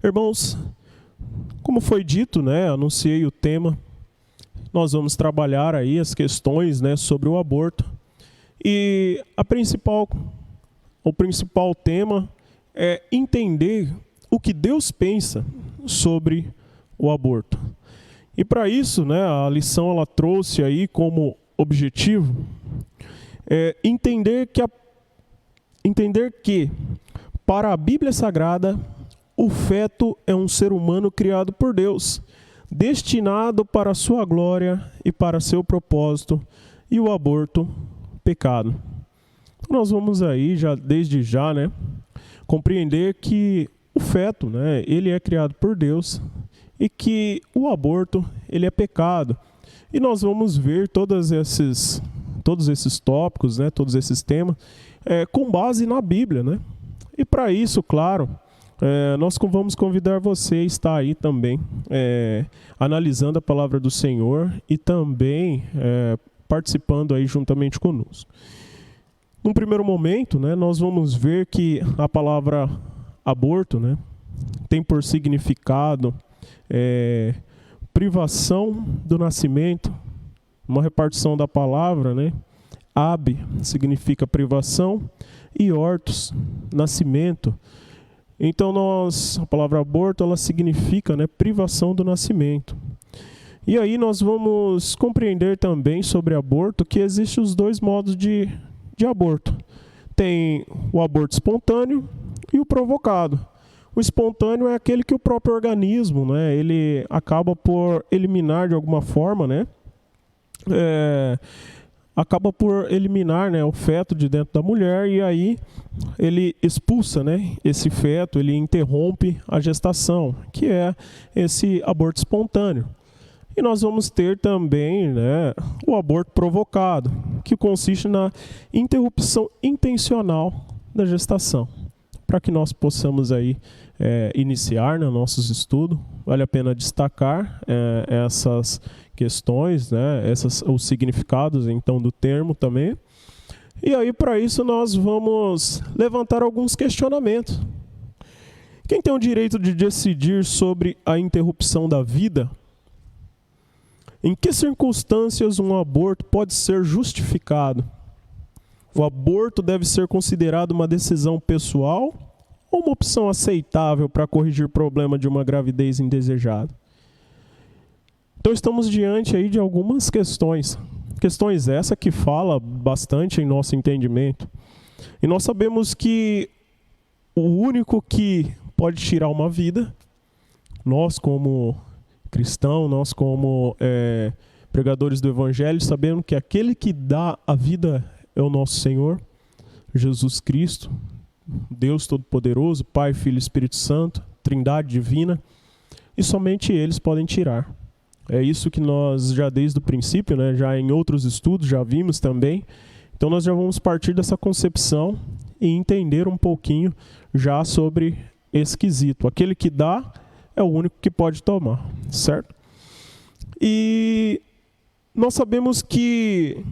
Irmãos, como foi dito, né, anunciei o tema, nós vamos trabalhar aí as questões, né, sobre o aborto. E o principal tema é entender o que Deus pensa sobre o aborto. E para isso, né, a lição ela trouxe aí como objetivo entender que para a Bíblia Sagrada o feto é um ser humano criado por Deus, destinado para a sua glória e para seu propósito, e o aborto, pecado. Então, nós vamos aí, desde já, né, compreender que o feto, né, ele é criado por Deus e que o aborto, ele é pecado. E nós vamos ver todos esses tópicos, né, todos esses temas, com base na Bíblia, né? E para isso, claro, nós vamos convidar você a estar aí também, analisando a palavra do Senhor e também participando aí juntamente conosco. Num primeiro momento, né, nós vamos ver que a palavra aborto, né, tem por significado privação do nascimento, uma repartição da palavra, né? Ab significa privação e ortos, nascimento. Então a palavra aborto, ela significa, né, privação do nascimento. E aí nós vamos compreender também sobre aborto que existem os dois modos de aborto. Tem o aborto espontâneo e o provocado. O espontâneo é aquele que o próprio organismo, né, ele acaba por eliminar de alguma forma, né, acaba por eliminar, né, o feto de dentro da mulher, e aí ele expulsa, né, esse feto, ele interrompe a gestação, que é esse aborto espontâneo. E nós vamos ter também, né, o aborto provocado, que consiste na interrupção intencional da gestação. Para que nós possamos aí iniciar, né, nossos estudos, vale a pena destacar essas questões, né, os significados então do termo também. E aí para isso nós vamos levantar alguns questionamentos. Quem tem o direito de decidir sobre a interrupção da vida? Em que circunstâncias um aborto pode ser justificado? O aborto deve ser considerado uma decisão pessoal ou uma opção aceitável para corrigir problema de uma gravidez indesejada? Então estamos diante aí de algumas questões essa que fala bastante em nosso entendimento. E nós sabemos que o único que pode tirar uma vida, nós como cristãos, nós como pregadores do Evangelho, sabemos que aquele que dá a vida é o nosso Senhor, Jesus Cristo, Deus Todo-Poderoso, Pai, Filho e Espírito Santo, Trindade Divina, e somente eles podem tirar. É isso que nós já desde o princípio, né, já em outros estudos já vimos também. Então nós já vamos partir dessa concepção e entender um pouquinho já sobre esse quesito. Aquele que dá é o único que pode tomar, certo? E nós sabemos que,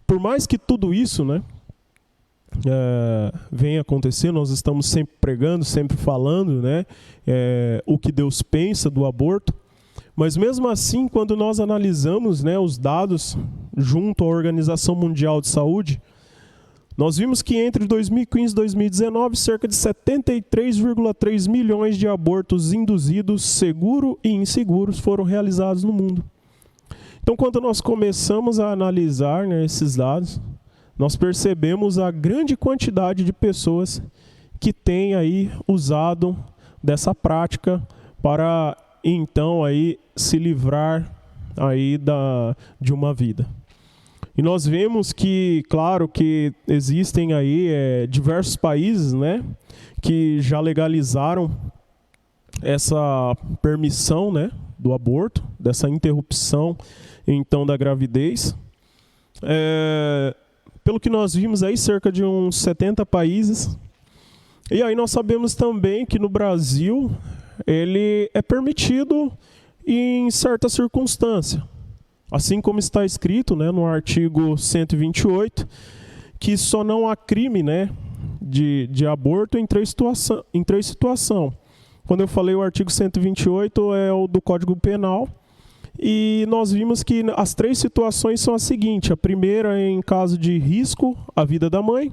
por mais que tudo isso, né, venha acontecer, nós estamos sempre pregando, sempre falando, né, o que Deus pensa do aborto, mas mesmo assim, quando nós analisamos, né, os dados junto à Organização Mundial de Saúde, nós vimos que entre 2015 e 2019, cerca de 73,3 milhões de abortos induzidos, seguros e inseguros, foram realizados no mundo. Então, quando nós começamos a analisar, né, esses dados, nós percebemos a grande quantidade de pessoas que têm aí usado dessa prática para então aí se livrar aí de uma vida. E nós vemos que, claro, que existem aí diversos países, né, que já legalizaram essa permissão, né, do aborto, dessa interrupção então da gravidez. Pelo que nós vimos aí, cerca de uns 70 países. E aí nós sabemos também que no Brasil ele é permitido em certa circunstância. Assim como está escrito, né, no artigo 128, que só não há crime, né, de aborto em três situações. Quando eu falei o artigo 128 é o do Código Penal, e nós vimos que as 3 situações são as seguintes. A primeira é em caso de risco à vida da mãe,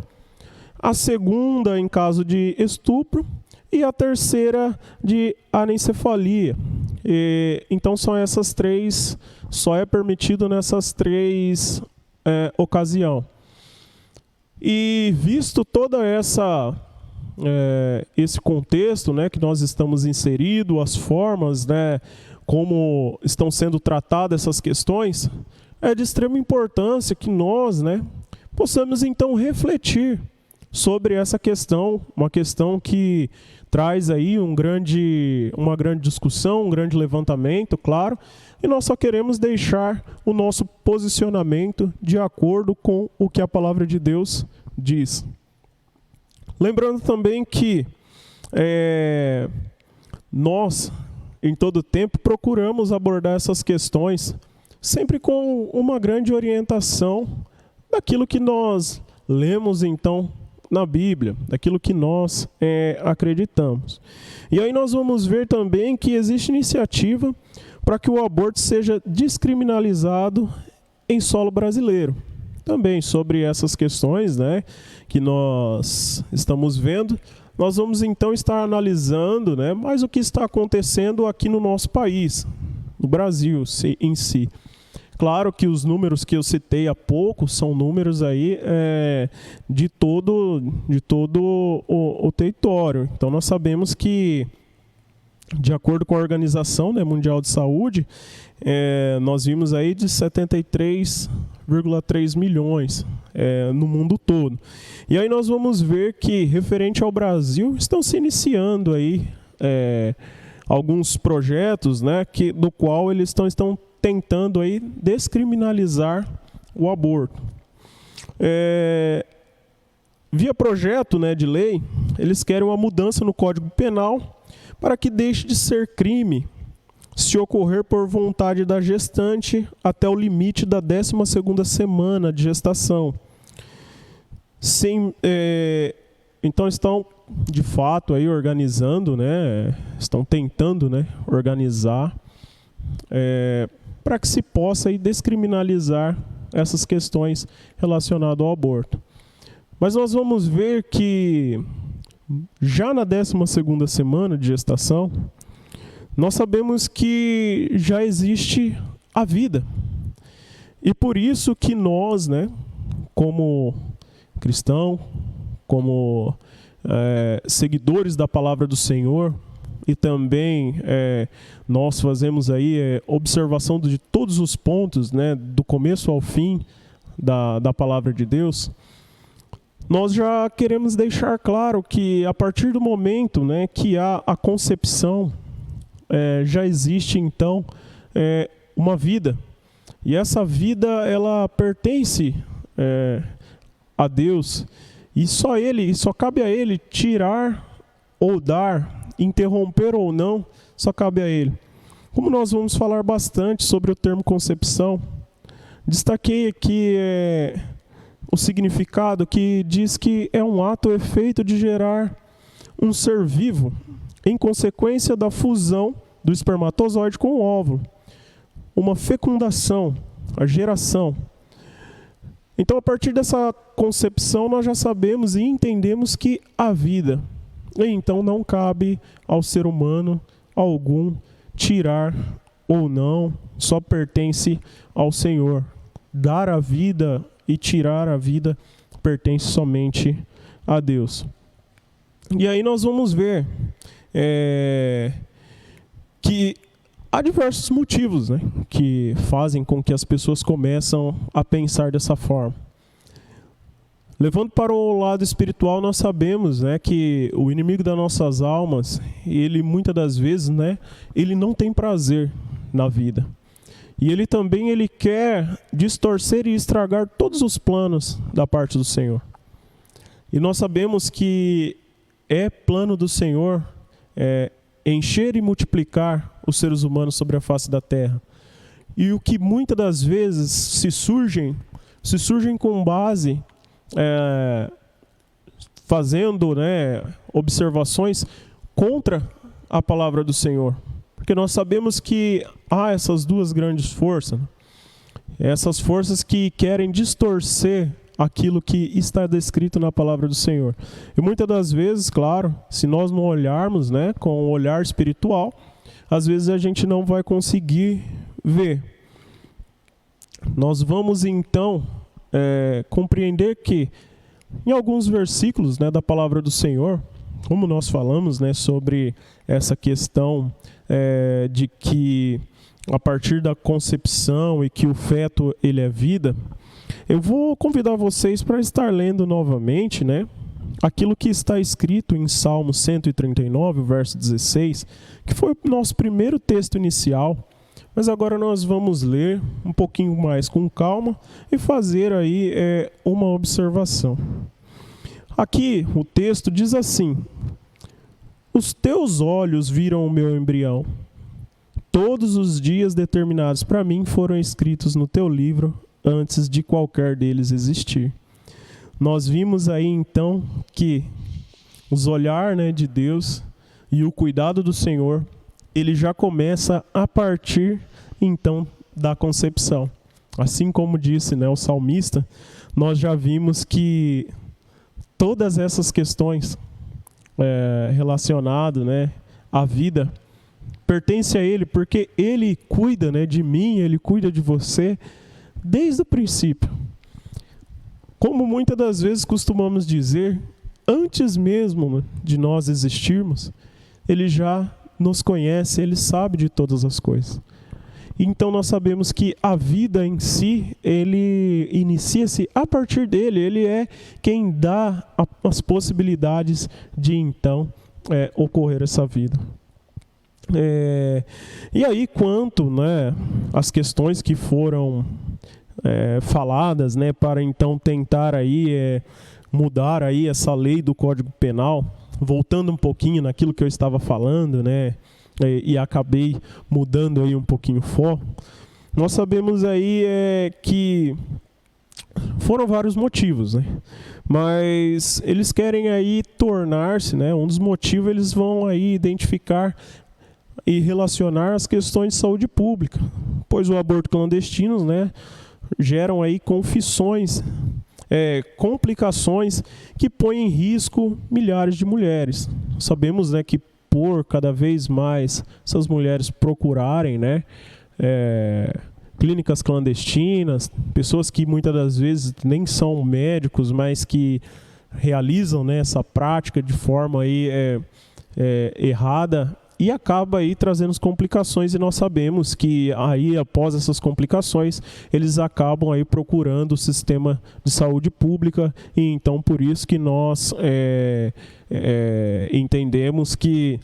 a segunda em caso de estupro e a terceira de anencefalia. Então são essas 3, só é permitido nessas 3 ocasiões. E visto toda esse contexto, né, que nós estamos inseridos, as formas, né, como estão sendo tratadas essas questões, é de extrema importância que nós, né, possamos então refletir sobre essa questão, uma questão que traz aí uma grande discussão, um grande levantamento, claro, e nós só queremos deixar o nosso posicionamento de acordo com o que a palavra de Deus diz. Lembrando também que nós, em todo tempo, procuramos abordar essas questões sempre com uma grande orientação daquilo que nós lemos, então, na Bíblia, daquilo que nós acreditamos. E aí nós vamos ver também que existe iniciativa para que o aborto seja descriminalizado em solo brasileiro. Também sobre essas questões, né, que nós estamos vendo, nós vamos então estar analisando, né, mais o que está acontecendo aqui no nosso país, no Brasil em si. Claro que os números que eu citei há pouco são números aí de todo o território. Então nós sabemos que, de acordo com a Organização, né, Mundial de Saúde, nós vimos aí de 73,3 milhões no mundo todo. E aí nós vamos ver que, referente ao Brasil, estão se iniciando aí alguns projetos, né, do qual eles estão tentando aí descriminalizar o aborto. Via projeto, né, de lei, eles querem uma mudança no Código Penal para que deixe de ser crime se ocorrer por vontade da gestante até o limite da 12ª semana de gestação. Então estão, de fato, aí organizando, né, estão tentando, né, organizar para que se possa aí descriminalizar essas questões relacionadas ao aborto. Mas nós vamos ver que já na 12ª semana de gestação, nós sabemos que já existe a vida. E por isso que nós, né, como cristão, como seguidores da palavra do Senhor, e também nós fazemos aí observação de todos os pontos, né, do começo ao fim da palavra de Deus, nós já queremos deixar claro que a partir do momento, né, que há a concepção, já existe então uma vida. E essa vida, ela pertence a Deus, e só cabe a Ele tirar ou dar, interromper ou não, só cabe a Ele. Como nós vamos falar bastante sobre o termo concepção, destaquei aqui o significado que diz que é um ato ou efeito de gerar um ser vivo em consequência da fusão do espermatozoide com o óvulo. Uma fecundação, a geração. Então, a partir dessa concepção, nós já sabemos e entendemos que há vida. E então não cabe ao ser humano algum tirar ou não, só pertence ao Senhor. Dar a vida e tirar a vida pertence somente a Deus. E aí nós vamos ver que há diversos motivos, né, que fazem com que as pessoas começam a pensar dessa forma. Levando para o lado espiritual, nós sabemos, né, que o inimigo das nossas almas, ele muitas das vezes, né, ele não tem prazer na vida. E ele também quer distorcer e estragar todos os planos da parte do Senhor. E nós sabemos que é plano do Senhor encher e multiplicar os seres humanos sobre a face da terra. E o que muitas das vezes se surgem com base, fazendo, né, observações contra a palavra do Senhor? Porque nós sabemos que há essas duas grandes forças, né? Essas forças que querem distorcer aquilo que está descrito na palavra do Senhor. E muitas das vezes, claro, se nós não olharmos, né, com o olhar espiritual, às vezes a gente não vai conseguir ver. Nós vamos então compreender que em alguns versículos, né, da palavra do Senhor, como nós falamos, né, sobre essa questão de que a partir da concepção e que o feto ele é vida, eu vou convidar vocês para estar lendo novamente, né, aquilo que está escrito em Salmo 139, verso 16, que foi o nosso primeiro texto inicial, mas agora nós vamos ler um pouquinho mais com calma e fazer aí uma observação. Aqui o texto diz assim: os teus olhos viram o meu embrião. Todos os dias determinados para mim foram escritos no teu livro antes de qualquer deles existir. Nós vimos aí então que os olhar, né, de Deus e o cuidado do Senhor, ele já começa a partir então da concepção. Assim como disse, né, o salmista, nós já vimos que todas essas questões relacionadas, né, à vida pertence a Ele, porque Ele cuida, né, de mim, Ele cuida de você desde o princípio. Como muitas das vezes costumamos dizer, antes mesmo de nós existirmos, Ele já nos conhece, Ele sabe de todas as coisas. Então nós sabemos que a vida em si, Ele inicia-se a partir dEle. Ele é quem dá as possibilidades de então ocorrer essa vida. E aí quanto, né, as questões que foram faladas, né, para então tentar aí mudar aí essa lei do Código Penal, voltando um pouquinho naquilo que eu estava falando, né, e acabei mudando aí um pouquinho o foco, nós sabemos aí que foram vários motivos, né, mas eles querem aí tornar-se, né, um dos motivos eles vão aí identificar e relacionar as questões de saúde pública, pois o aborto clandestino, né, geram aí confissões, complicações que põem em risco milhares de mulheres. Sabemos, né, que por cada vez mais essas mulheres procurarem, né, clínicas clandestinas, pessoas que muitas das vezes nem são médicos, mas que realizam, né, essa prática de forma aí, errada, e acaba aí trazendo complicações, e nós sabemos que aí após essas complicações eles acabam aí procurando o sistema de saúde pública, e então por isso que nós entendemos que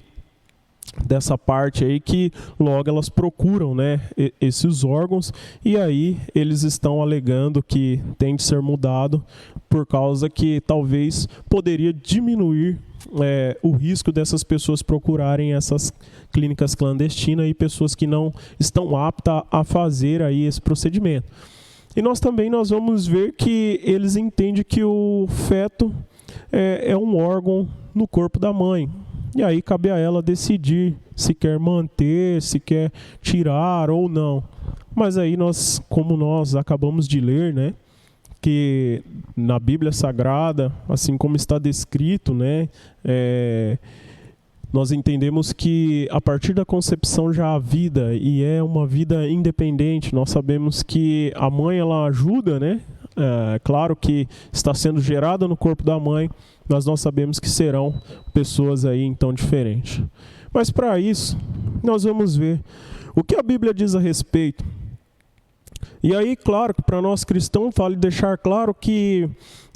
dessa parte aí que logo elas procuram, né, esses órgãos, e aí eles estão alegando que tem de ser mudado por causa que talvez poderia diminuir o risco dessas pessoas procurarem essas clínicas clandestinas e pessoas que não estão aptas a fazer aí esse procedimento. E nós vamos ver que eles entendem que o feto é um órgão no corpo da mãe. E aí cabe a ela decidir se quer manter, se quer tirar ou não. Mas aí como nós acabamos de ler, né, que na Bíblia Sagrada, assim como está descrito, né, nós entendemos que a partir da concepção já há vida, e é uma vida independente. Nós sabemos que a mãe ela ajuda, né? Claro que está sendo gerada no corpo da mãe, mas nós sabemos que serão pessoas aí então diferentes. Mas para isso, nós vamos ver o que a Bíblia diz a respeito. E aí, claro, que para nós cristãos, vale deixar claro que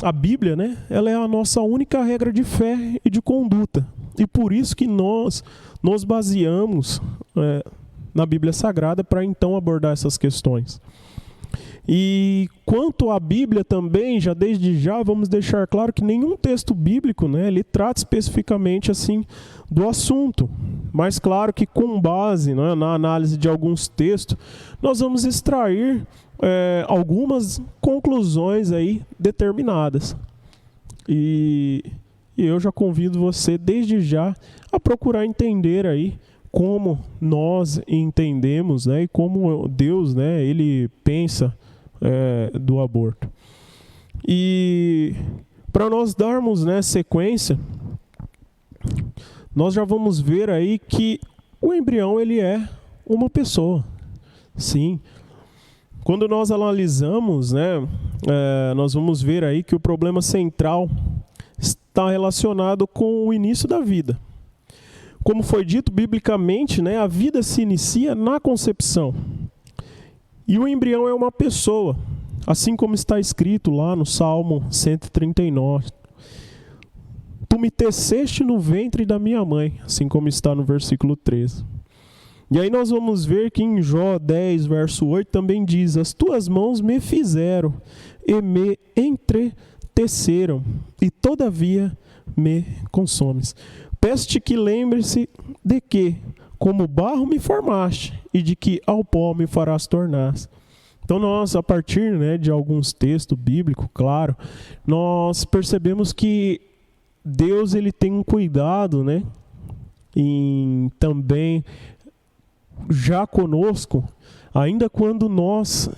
a Bíblia, né, ela é a nossa única regra de fé e de conduta. E por isso que nós nos baseamos na Bíblia Sagrada para então abordar essas questões. E quanto à Bíblia também, desde já, vamos deixar claro que nenhum texto bíblico, né, ele trata especificamente assim do assunto. Mas claro que com base, né, na análise de alguns textos, nós vamos extrair algumas conclusões aí determinadas. E E eu já convido você desde já a procurar entender aí como nós entendemos, né, e como Deus, né, ele pensa do aborto. E para nós darmos, né, sequência, nós já vamos ver aí que o embrião ele é uma pessoa. Sim. Quando nós analisamos, né, nós vamos ver aí que o problema central está relacionado com o início da vida. Como foi dito biblicamente, né, a vida se inicia na concepção. E o embrião é uma pessoa, assim como está escrito lá no Salmo 139. Tu me teceste no ventre da minha mãe, assim como está no versículo 13. E aí nós vamos ver que em Jó 10, verso 8, também diz: as tuas mãos me fizeram e me entreteceram, e todavia me consomes. Peço-te que lembre-se de que, como barro me formaste, e de que ao pó me farás tornar. Então nós, a partir, né, de alguns textos bíblicos, claro, nós percebemos que Deus ele tem um cuidado, né, em também já conosco, ainda quando nós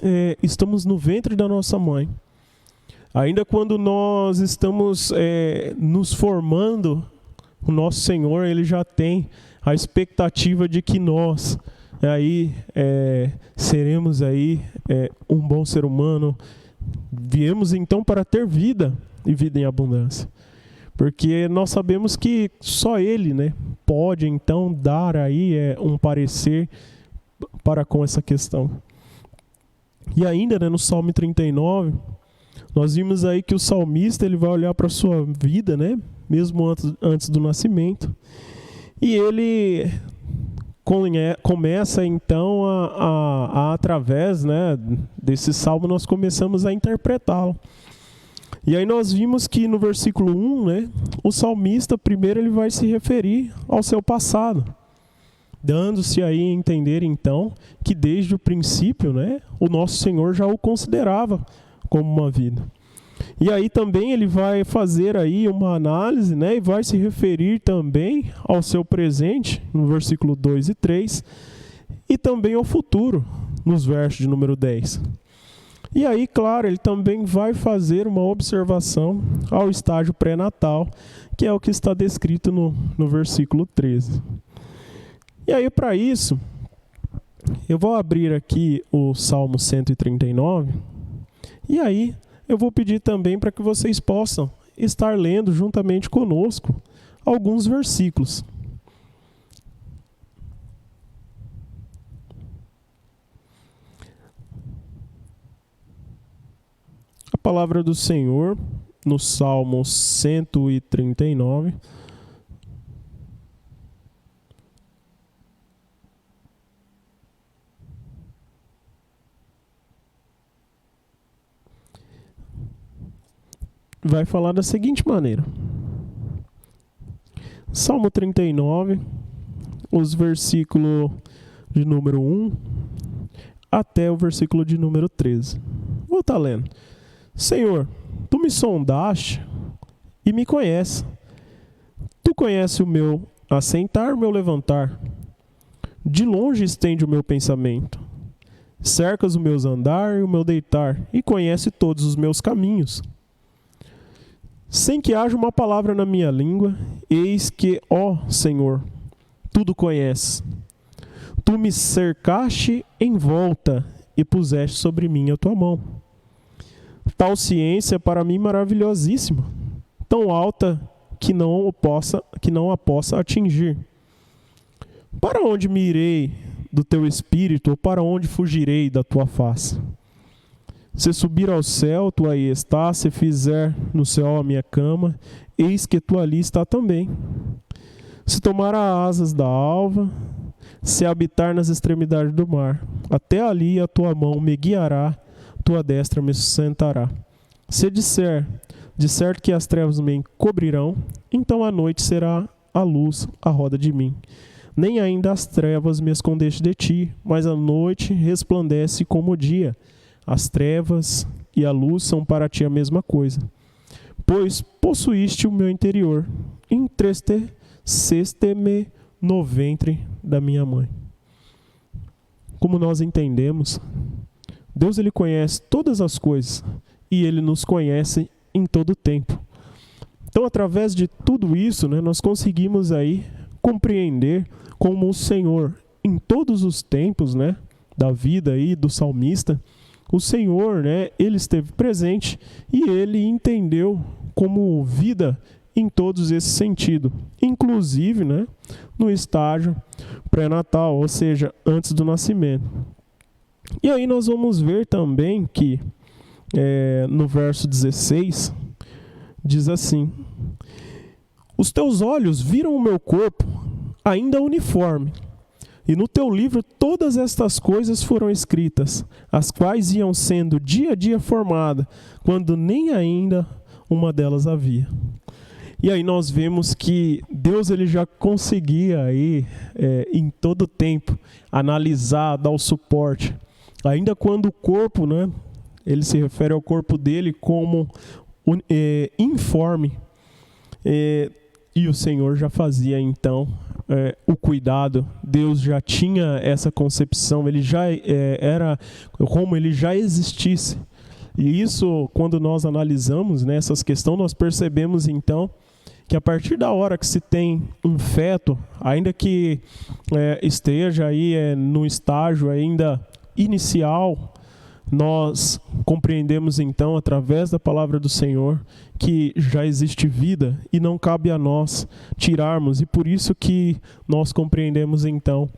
estamos no ventre da nossa mãe, ainda quando nós estamos nos formando, o nosso Senhor ele já tem a expectativa de que nós aí seremos aí um bom ser humano. Viemos então para ter vida e vida em abundância, porque nós sabemos que só Ele, né, pode então dar aí um parecer para com essa questão. E ainda, né, no Salmo 39, nós vimos aí que o salmista ele vai olhar para a sua vida, né, mesmo antes do nascimento, e ele começa então através, né, desse salmo nós começamos a interpretá-lo. E aí nós vimos que no versículo 1, né, o salmista primeiro ele vai se referir ao seu passado, dando-se aí a entender então que desde o princípio, né, o nosso Senhor já o considerava como uma vida. E aí também ele vai fazer aí uma análise, né, e vai se referir também ao seu presente, no versículo 2 e 3, e também ao futuro, nos versos de número 10. E aí, claro, ele também vai fazer uma observação ao estágio pré-natal, que é o que está descrito no versículo 13. E aí, para isso, eu vou abrir aqui o Salmo 139, e aí eu vou pedir também para que vocês possam estar lendo juntamente conosco alguns versículos. A palavra do Senhor no Salmo 139. Vai falar da seguinte maneira. Salmo 39, os versículos de número 1 até o versículo de número 13. Vou estar lendo. Senhor, tu me sondaste e me conheces. Tu conheces o meu assentar, o meu levantar. De longe estende o meu pensamento. Cercas o meu andar e o meu deitar, e conhece todos os meus caminhos. Sem que haja uma palavra na minha língua, eis que, ó Senhor, tudo conheces. Tu me cercaste em volta e puseste sobre mim a tua mão. Tal ciência é para mim maravilhosíssima, tão alta que não a possa atingir. Para onde me irei do teu espírito, ou para onde fugirei da tua face? Se subir ao céu, tu aí estás, se fizer no céu a minha cama, eis que tu ali está também. Se tomar as asas da alva, se habitar nas extremidades do mar, até ali a tua mão me guiará, tua destra me sustentará. Se disser que as trevas me encobrirão, então a noite será a luz à roda de mim. Nem ainda as trevas me escondeste de ti, mas a noite resplandece como o dia. As trevas e a luz são para ti a mesma coisa. pois possuíste o meu interior, entristeceste-me no ventre da minha mãe. Como nós entendemos, Deus ele conhece todas as coisas e ele nos conhece em todo o tempo. Então, através de tudo isso, né, nós conseguimos aí compreender como o Senhor, em todos os tempos, né, da vida aí do salmista, o Senhor, né, ele esteve presente e ele entendeu como vida em todos esses sentidos, inclusive, né, no estágio pré-natal, ou seja, antes do nascimento. E aí nós vamos ver também que no verso 16 diz assim: os teus olhos viram o meu corpo ainda uniforme, e no teu livro todas estas coisas foram escritas, as quais iam sendo dia a dia formadas, quando nem ainda uma delas havia. E aí nós vemos que Deus ele já conseguia aí, em todo tempo, analisar, dar o suporte. Ainda quando o corpo, né, ele se refere ao corpo dele como informe. E o Senhor já fazia então o cuidado. Deus já tinha essa concepção, ele já era como ele já existisse. E isso, quando nós analisamos, né, essas questões, nós percebemos então que a partir da hora que se tem um feto, ainda que esteja aí no estágio ainda inicial, nós compreendemos então, através da palavra do Senhor, que já existe vida e não cabe a nós tirarmos. E por isso que nós compreendemos então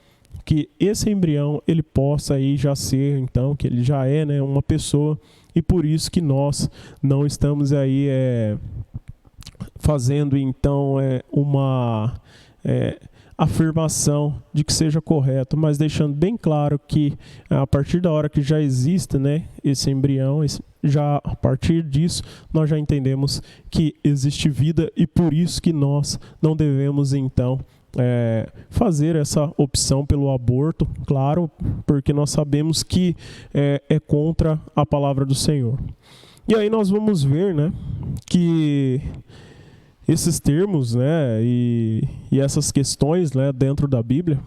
que esse embrião ele possa aí já ser, então, que ele já é, né, uma pessoa, e por isso que nós não estamos aí fazendo então uma afirmação de que seja correto, mas deixando bem claro que a partir da hora que já existe, né, esse embrião, já a partir disso nós já entendemos que existe vida, e por isso que nós não devemos então fazer essa opção pelo aborto, claro, porque nós sabemos que é contra a palavra do Senhor. E aí nós vamos ver, né, que esses termos, né, e essas questões, né, dentro da Bíblia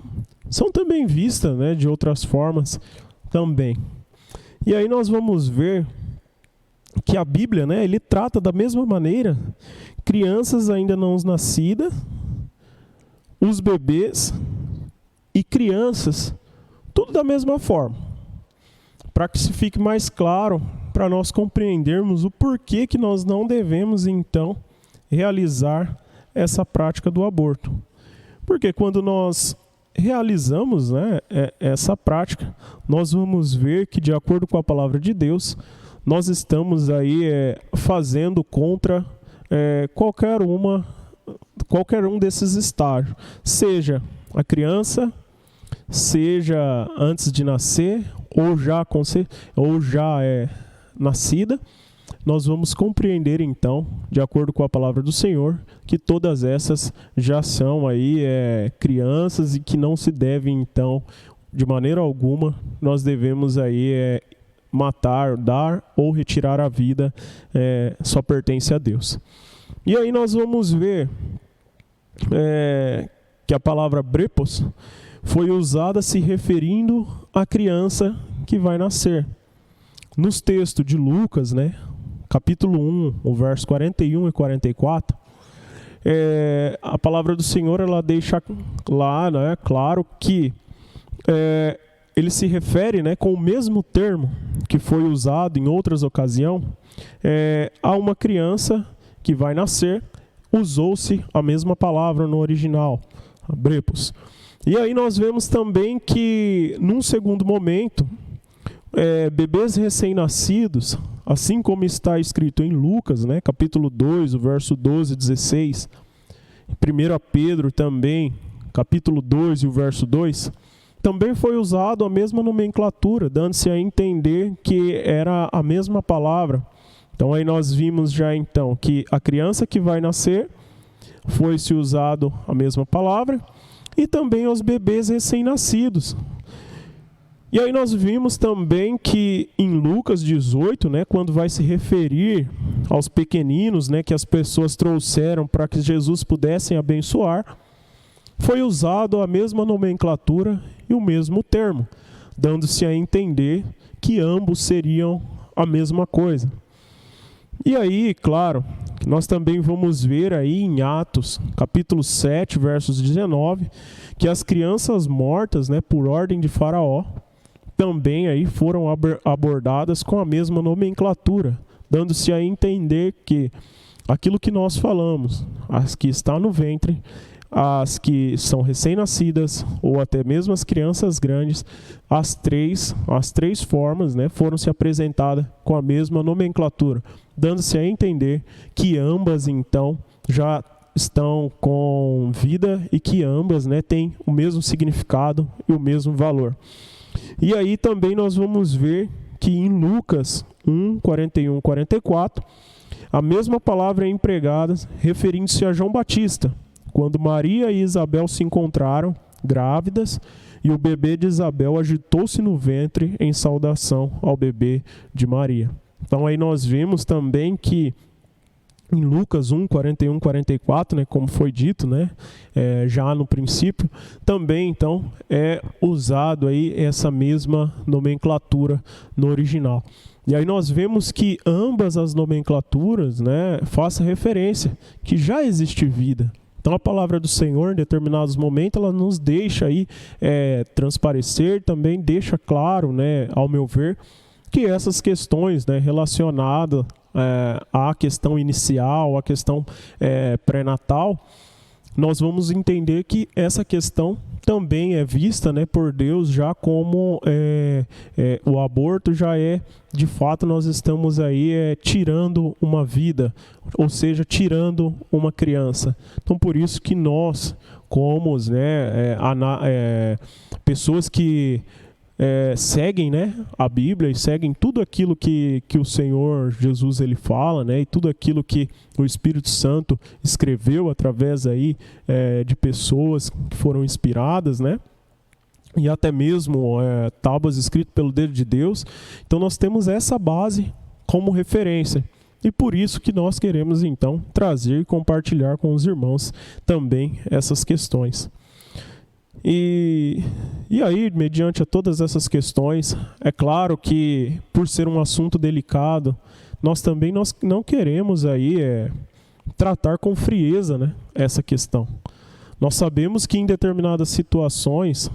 são também vistas, né, de outras formas também. E aí nós vamos ver que a Bíblia, né, ele trata da mesma maneira crianças ainda não nascidas, os bebês e crianças, tudo da mesma forma, para que se fique mais claro, para nós compreendermos o porquê que nós não devemos então realizar essa prática do aborto. Porque quando nós realizamos, né, essa prática, nós vamos ver que, de acordo com a palavra de Deus, nós estamos aí fazendo contra qualquer um desses estágios, seja a criança, seja antes de nascer, ou já nascida. Nós vamos compreender então, de acordo com a palavra do Senhor, que todas essas já são aí crianças, e que não se deve então, de maneira alguma, nós devemos aí matar, dar ou retirar a vida, só pertence a Deus. E aí nós vamos ver que a palavra brepos foi usada se referindo à criança que vai nascer. Nos textos de Lucas, né, capítulo 1, o verso 41 e 44, a palavra do Senhor ela deixa lá, né, claro que ele se refere, né, com o mesmo termo que foi usado em outras ocasiões, a uma criança que vai nascer, usou-se a mesma palavra no original, brepos. E aí nós vemos também que, num segundo momento, bebês recém-nascidos, assim como está escrito em Lucas, né, capítulo 2, o verso 12 e 16, 1 Pedro também, capítulo 2 e o verso 2, também foi usado a mesma nomenclatura, dando-se a entender que era a mesma palavra. Então aí nós vimos já então que a criança que vai nascer foi-se usado a mesma palavra, e também os bebês recém-nascidos. E aí nós vimos também que em Lucas 18, né, quando vai se referir aos pequeninos, né, que as pessoas trouxeram para que Jesus pudesse abençoar, foi usado a mesma nomenclatura e o mesmo termo, dando-se a entender que ambos seriam a mesma coisa. E aí, claro, nós também vamos ver aí em Atos, capítulo 7, versos 19, que as crianças mortas, né, por ordem de Faraó, também aí foram abordadas com a mesma nomenclatura, dando-se a entender que aquilo que nós falamos, as que estão no ventre, as que são recém-nascidas ou até mesmo as crianças grandes, as três formas, né, foram se apresentadas com a mesma nomenclatura, dando-se a entender que ambas então já estão com vida e que ambas, né, têm o mesmo significado e o mesmo valor. E aí também nós vamos ver que em Lucas 1, 41, 44, a mesma palavra é empregada referindo-se a João Batista, quando Maria e Isabel se encontraram grávidas e o bebê de Isabel agitou-se no ventre em saudação ao bebê de Maria. Então aí nós vemos também que em Lucas 1, 41, 44, né, como foi dito, né, já no princípio, também então é usado aí essa mesma nomenclatura no original. E aí nós vemos que ambas as nomenclaturas, né, fazem referência que já existe vida. Então a palavra do Senhor, em determinados momentos, ela nos deixa aí transparecer, também deixa claro, né, ao meu ver, que essas questões, né, relacionadas à questão inicial, à questão pré-natal, nós vamos entender que essa questão também é vista, né, por Deus já como o aborto já é, de fato, nós estamos aí tirando uma vida, ou seja, tirando uma criança. Então, por isso que nós, como pessoas que seguem, né, a Bíblia e seguem tudo aquilo que o Senhor Jesus ele fala, né, e tudo aquilo que o Espírito Santo escreveu através aí de pessoas que foram inspiradas, né, e até mesmo tábuas escritas pelo dedo de Deus. Então nós temos essa base como referência. E por isso que nós queremos então trazer e compartilhar com os irmãos também essas questões. E aí, mediante a todas essas questões, é claro que por ser um assunto delicado, nós não queremos aí tratar com frieza, né, essa questão. Nós sabemos que em determinadas situações,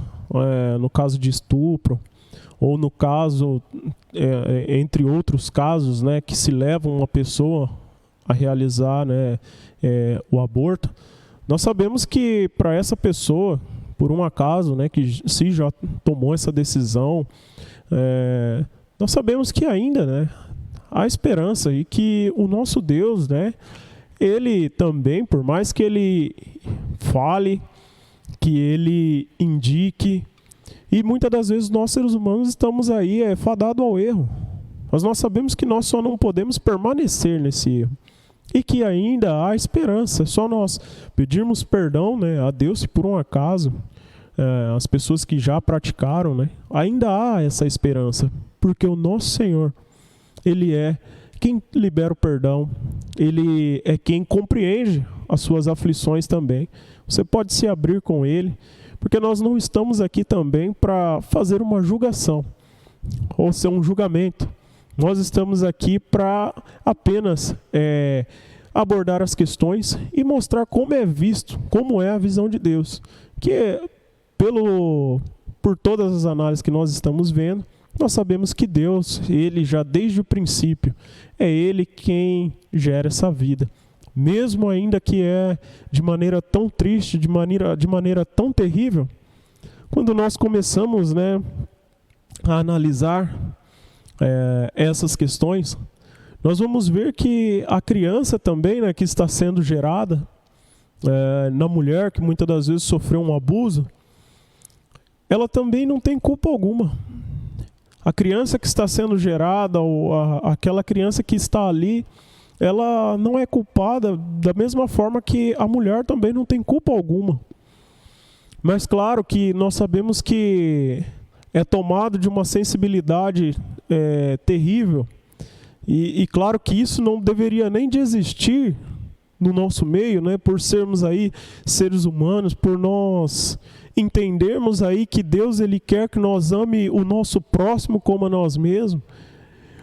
no caso de estupro, ou no caso, entre outros casos, né, que se levam uma pessoa a realizar, né, o aborto, nós sabemos que para essa pessoa, por um acaso, né, que se já tomou essa decisão, nós sabemos que ainda, né, há esperança e que o nosso Deus, né, ele também, por mais que ele fale, que ele indique, e muitas das vezes nós seres humanos estamos aí fadados ao erro, mas nós sabemos que nós só não podemos permanecer nesse erro. E que ainda há esperança, é só nós pedirmos perdão, né, a Deus se por um acaso as pessoas que já praticaram, né, ainda há essa esperança, porque o nosso Senhor, Ele é quem libera o perdão, Ele é quem compreende as suas aflições também. Você pode se abrir com Ele, porque nós não estamos aqui também para fazer uma julgação, ou ser um julgamento. Nós estamos aqui para apenas abordar as questões e mostrar como é visto, como é a visão de Deus. Que por todas as análises que nós estamos vendo, nós sabemos que Deus, Ele já desde o princípio, é Ele quem gera essa vida. Mesmo ainda que de maneira tão triste, de maneira tão terrível, quando nós começamos, né, a analisar essas questões, nós vamos ver que a criança também, né, que está sendo gerada na mulher que muitas das vezes sofreu um abuso, ela também não tem culpa alguma. A criança que está sendo gerada, ou aquela criança que está ali, ela não é culpada da mesma forma que a mulher também não tem culpa alguma. Mas claro que nós sabemos que é tomado de uma sensibilidade terrível, E claro que isso não deveria nem de existir no nosso meio, né? Por sermos aí seres humanos, por nós entendermos aí que Deus ele quer que nós ame o nosso próximo como a nós mesmos.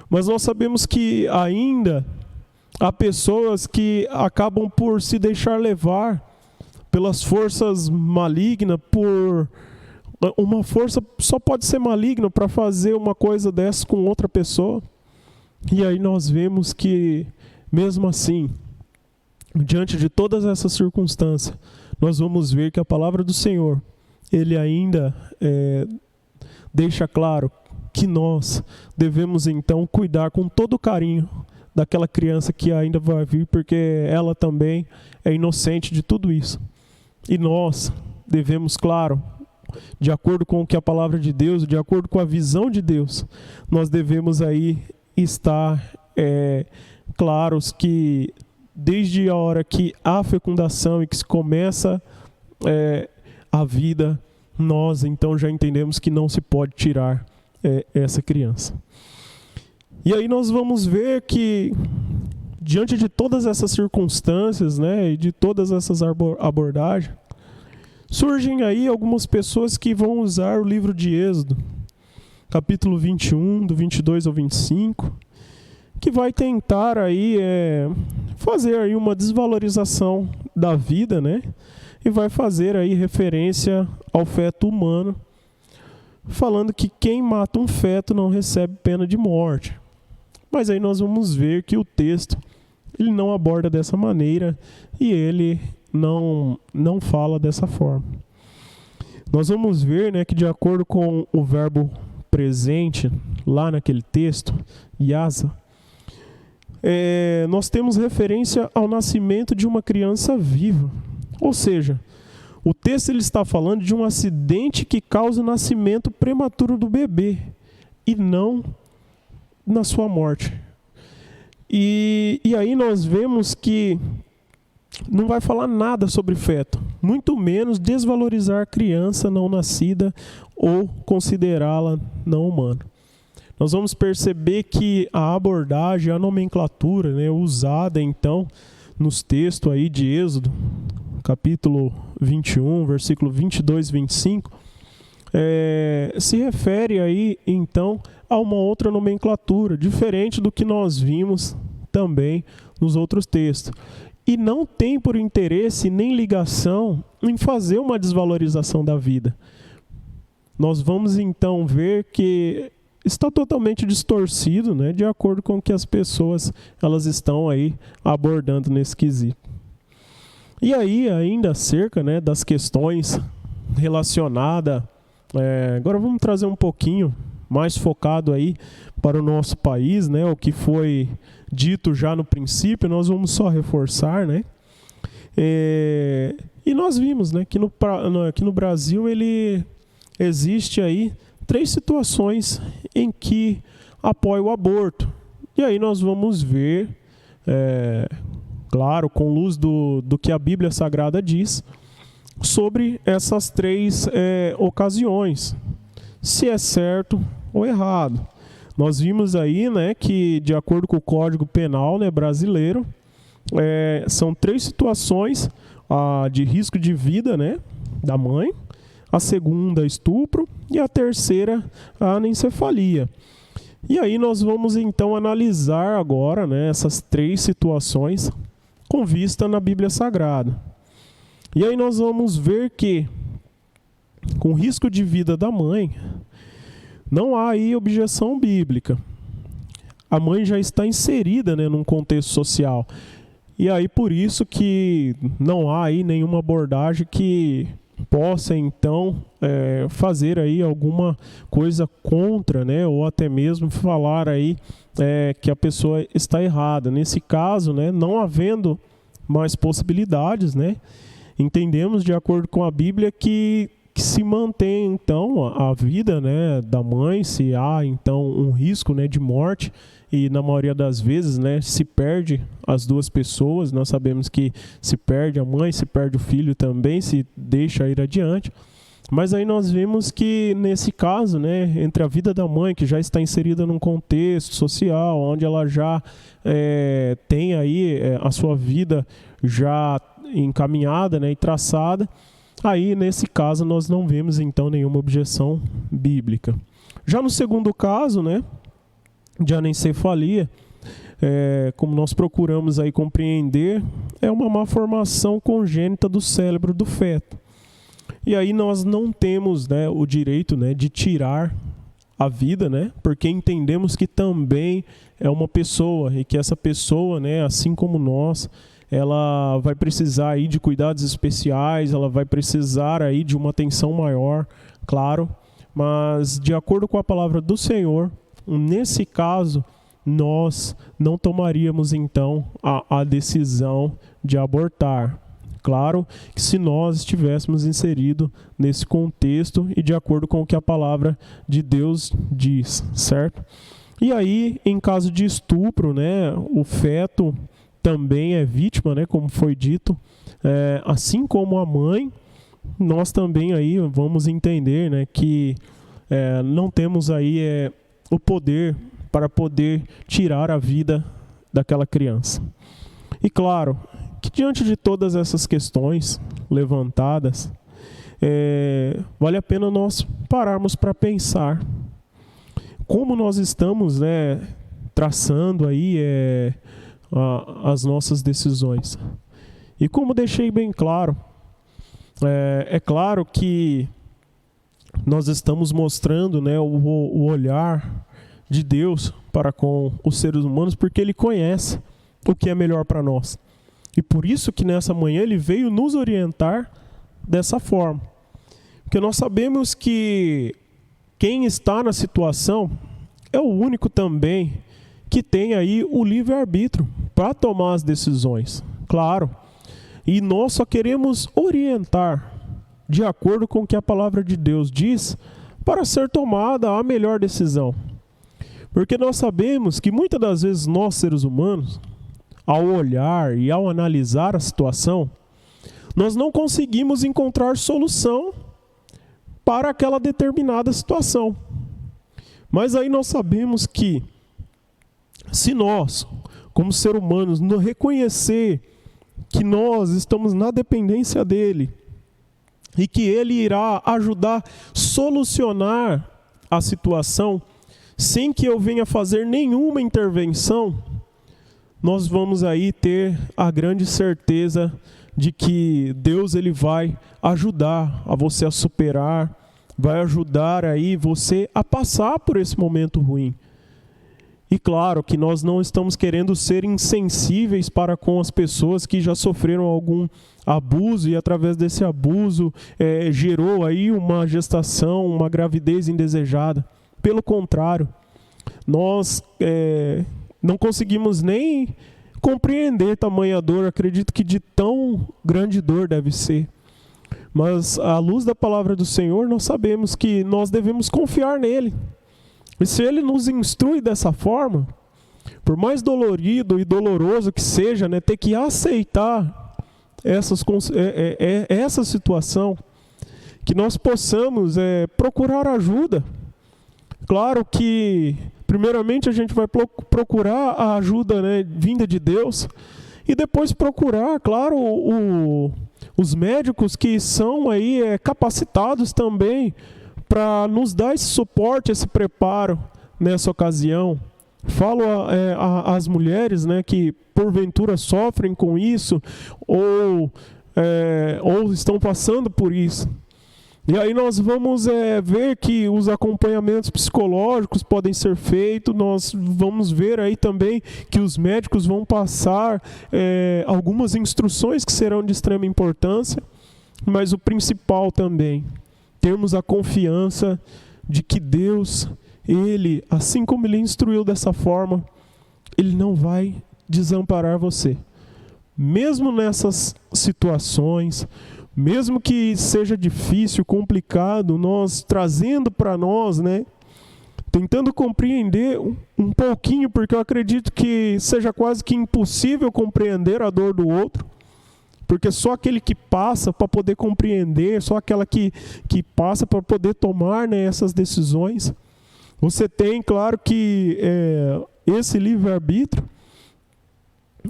Mas nós sabemos que ainda há pessoas que acabam por se deixar levar pelas forças malignas, por uma força só pode ser maligna para fazer uma coisa dessa com outra pessoa. E aí nós vemos que, mesmo assim, diante de todas essas circunstâncias, nós vamos ver que a palavra do Senhor, ele ainda deixa claro que nós devemos então cuidar com todo carinho daquela criança que ainda vai vir, porque ela também é inocente de tudo isso. E nós devemos, claro, de acordo com o que a palavra de Deus, de acordo com a visão de Deus, nós devemos aí estar claros que desde a hora que há fecundação e que se começa a vida, nós então já entendemos que não se pode tirar essa criança. E aí nós vamos ver que, diante de todas essas circunstâncias, né, e de todas essas abordagens, surgem aí algumas pessoas que vão usar o livro de Êxodo, capítulo 21, do 22 ao 25, que vai tentar aí fazer aí uma desvalorização da vida, né? E vai fazer aí referência ao feto humano, falando que quem mata um feto não recebe pena de morte. Mas aí nós vamos ver que o texto ele não aborda dessa maneira e ele não fala dessa forma. Nós vamos ver, né, que de acordo com o verbo presente lá naquele texto, yasa, nós temos referência ao nascimento de uma criança viva. Ou seja, o texto ele está falando de um acidente que causa o nascimento prematuro do bebê e não na sua morte. E aí nós vemos que não vai falar nada sobre feto, muito menos desvalorizar a criança não nascida ou considerá-la não humana. Nós vamos perceber que a abordagem, a nomenclatura, né, usada então nos textos aí de Êxodo, capítulo 21, versículo 22 e 25, se refere aí então a uma outra nomenclatura, diferente do que nós vimos também nos outros textos. E não tem por interesse nem ligação em fazer uma desvalorização da vida. Nós vamos então ver que está totalmente distorcido, né, de acordo com o que as pessoas elas estão aí abordando nesse quesito. E aí, ainda acerca, né, das questões relacionadas, agora vamos trazer um pouquinho mais focado aí para o nosso país, né, o que foi dito já no princípio, nós vamos só reforçar, né, e nós vimos, né, que aqui no Brasil ele existe aí 3 situações em que apoia o aborto. E aí nós vamos ver, claro, com luz do que a Bíblia Sagrada diz, sobre essas 3 ocasiões, se é certo ou errado. Nós vimos aí, né, que de acordo com o Código Penal, né, brasileiro, são 3 situações de risco de vida, né, da mãe, a segunda, estupro, e a terceira, a anencefalia. E aí nós vamos então analisar agora, né, essas 3 situações com vista na Bíblia Sagrada. E aí nós vamos ver que, com risco de vida da mãe, não há aí objeção bíblica. A mãe já está inserida, né, num contexto social. E aí por isso que não há aí nenhuma abordagem que possa então fazer aí alguma coisa contra, né, ou até mesmo falar aí que a pessoa está errada. Nesse caso, né, não havendo mais possibilidades, né, entendemos de acordo com a Bíblia que se mantém então a vida, né, da mãe, se há então um risco, né, de morte, e na maioria das vezes, né, se perde as 2 pessoas. Nós sabemos que se perde a mãe, se perde o filho também, se deixa ir adiante. Mas aí nós vimos que nesse caso, né, entre a vida da mãe, que já está inserida num contexto social, onde ela já tem aí a sua vida já encaminhada, né, e traçada, aí nesse caso nós não vemos então nenhuma objeção bíblica. Já no segundo caso, né, de anencefalia, como nós procuramos aí compreender, é uma malformação congênita do cérebro do feto. E aí nós não temos, né, o direito, né, de tirar a vida, né, porque entendemos que também é uma pessoa e que essa pessoa, né, assim como nós, ela vai precisar aí de cuidados especiais, ela vai precisar aí de uma atenção maior, claro, mas de acordo com a palavra do Senhor, nesse caso, nós não tomaríamos então a decisão de abortar. Claro que se nós estivéssemos inseridos nesse contexto e de acordo com o que a palavra de Deus diz, certo? E aí, em caso de estupro, né, o feto também é vítima, né, como foi dito, assim como a mãe, nós também aí vamos entender, né, que não temos aí o poder para poder tirar a vida daquela criança. E claro, que diante de todas essas questões levantadas, vale a pena nós pararmos para pensar como nós estamos, né, traçando aí as nossas decisões. E como deixei bem claro, é claro que nós estamos mostrando, né, o olhar de Deus para com os seres humanos, porque Ele conhece o que é melhor para nós. E por isso que nessa manhã Ele veio nos orientar dessa forma. Porque nós sabemos que quem está na situação é o único também que tem aí o livre-arbítrio para tomar as decisões. Claro. E nós só queremos orientar de acordo com o que a palavra de Deus diz para ser tomada a melhor decisão. Porque nós sabemos que muitas das vezes nós, seres humanos, ao olhar e ao analisar a situação, nós não conseguimos encontrar solução para aquela determinada situação. Mas aí nós sabemos que, se nós, como seres humanos, não reconhecer que nós estamos na dependência dEle e que Ele irá ajudar a solucionar a situação, sem que eu venha fazer nenhuma intervenção, nós vamos aí ter a grande certeza de que Deus ele vai ajudar a você a superar, vai ajudar aí você a passar por esse momento ruim. E claro que nós não estamos querendo ser insensíveis para com as pessoas que já sofreram algum abuso e através desse abuso gerou aí uma gestação, uma gravidez indesejada. Pelo contrário, nós não conseguimos nem compreender tamanha dor, acredito que de tão grande dor deve ser. Mas à luz da palavra do Senhor, nós sabemos que nós devemos confiar nele. E se ele nos instrui dessa forma, por mais dolorido e doloroso que seja, né, ter que aceitar essa situação, que nós possamos procurar ajuda. Claro que, primeiramente, a gente vai procurar a ajuda, né, vinda de Deus, e depois procurar, claro, os médicos que são aí capacitados também para nos dar esse suporte, esse preparo nessa ocasião. Falo às mulheres, né, que porventura sofrem com isso ou estão passando por isso. E aí nós vamos ver que os acompanhamentos psicológicos podem ser feitos, nós vamos ver aí também que os médicos vão passar algumas instruções que serão de extrema importância, mas o principal também, termos a confiança de que Deus, Ele, assim como Ele instruiu dessa forma, Ele não vai desamparar você. Mesmo nessas situações, mesmo que seja difícil, complicado, nós trazendo para nós, né, tentando compreender um pouquinho, porque eu acredito que seja quase que impossível compreender a dor do outro, porque só aquele que passa para poder compreender, só aquela que passa para poder tomar, né, essas decisões. Você tem, claro, que esse livre-arbítrio,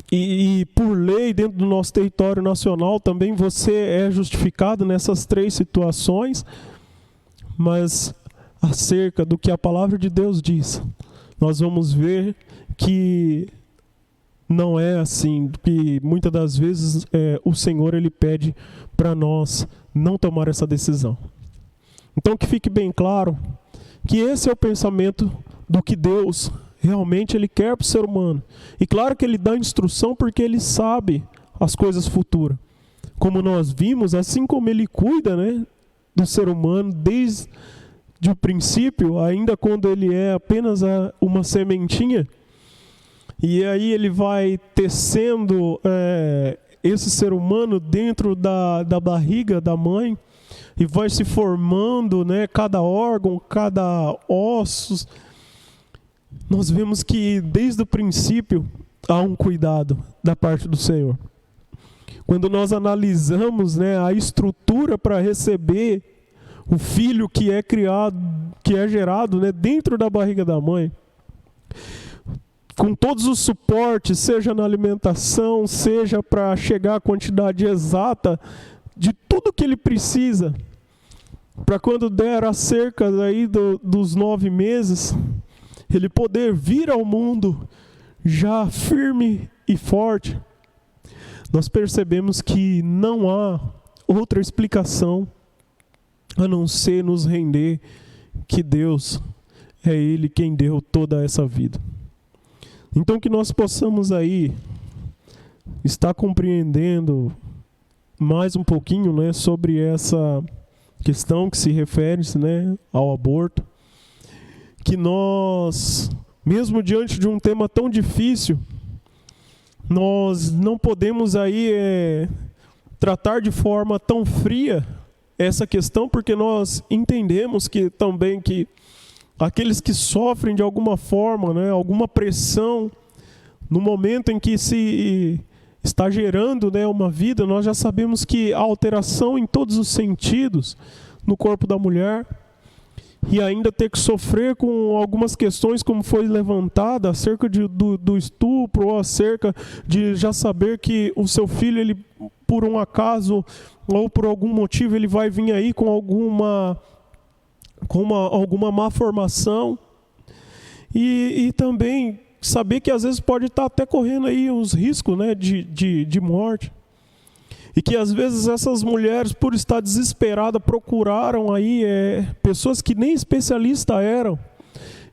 e por lei, dentro do nosso território nacional, também você é justificado nessas 3 situações, mas acerca do que a palavra de Deus diz, nós vamos ver que não é assim, que muitas das vezes o Senhor ele pede para nós não tomar essa decisão. Então que fique bem claro que esse é o pensamento do que Deus realmente ele quer para o ser humano. E claro que ele dá instrução porque ele sabe as coisas futuras. Como nós vimos, assim como ele cuida, né, do ser humano desde o princípio, ainda quando ele é apenas uma sementinha, e aí ele vai tecendo esse ser humano dentro da barriga da mãe, e vai se formando, né, cada órgão, cada osso. Nós vemos que desde o princípio há um cuidado da parte do Senhor. Quando nós analisamos, né, a estrutura para receber o filho que é criado, que é gerado, né, dentro da barriga da mãe, com todos os suportes, seja na alimentação, seja para chegar à quantidade exata de tudo que ele precisa, para quando der acerca daí dos 9 meses, ele poder vir ao mundo já firme e forte. Nós percebemos que não há outra explicação a não ser nos render que Deus é Ele quem deu toda essa vida. Então que nós possamos aí estar compreendendo mais um pouquinho, né, sobre essa questão que se refere, né, ao aborto. Que nós, mesmo diante de um tema tão difícil, nós não podemos aí tratar de forma tão fria essa questão, porque nós entendemos que também que aqueles que sofrem de alguma forma, né, alguma pressão, no momento em que se está gerando, né, uma vida, nós já sabemos que há alteração em todos os sentidos no corpo da mulher, e ainda ter que sofrer com algumas questões como foi levantada acerca do estupro, ou acerca de já saber que o seu filho, ele, por um acaso ou por algum motivo, ele vai vir aí com alguma má formação, e também saber que às vezes pode estar até correndo aí os riscos, né, de morte. E que às vezes essas mulheres, por estar desesperadas, procuraram aí pessoas que nem especialistas eram.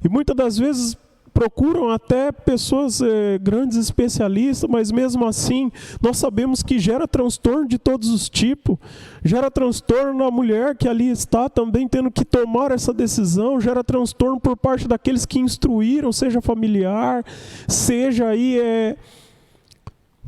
E muitas das vezes procuram até pessoas grandes especialistas, mas mesmo assim nós sabemos que gera transtorno de todos os tipos. Gera transtorno na mulher que ali está também tendo que tomar essa decisão. Gera transtorno por parte daqueles que instruíram, seja familiar, seja aí